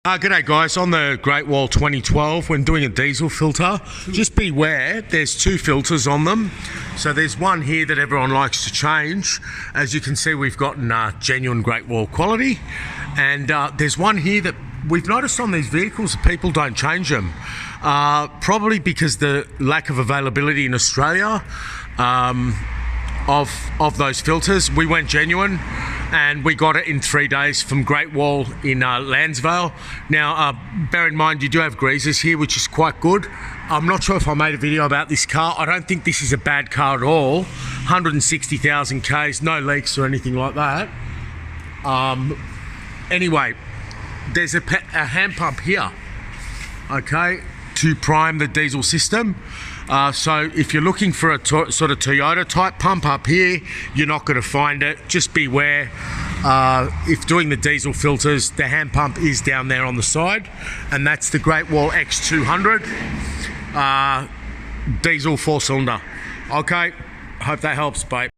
G'day guys, on the Great Wall 2012, when doing a diesel filter, just beware, there's two filters on them. So there's one here that everyone likes to change. As you can see, we've gotten genuine Great Wall quality. And there's one here that we've noticed on these vehicles that people don't change them. Probably because the lack of availability in Australia of those filters. We went genuine and we got it in 3 days from Great Wall in Lansvale. Now, bear in mind, you do have greasers here, which is quite good. I'm not sure if I made a video about this car. I don't think this is a bad car at all. 160,000 Ks, no leaks or anything like that. Anyway, there's a hand pump here, okay, to prime the diesel system. So if you're looking for a sort of Toyota type pump up here, you're not going to find it. Just beware. If doing the diesel filters, the hand pump is down there on the side, and that's the Great Wall X200 diesel 4-cylinder. Okay, hope that helps, babe.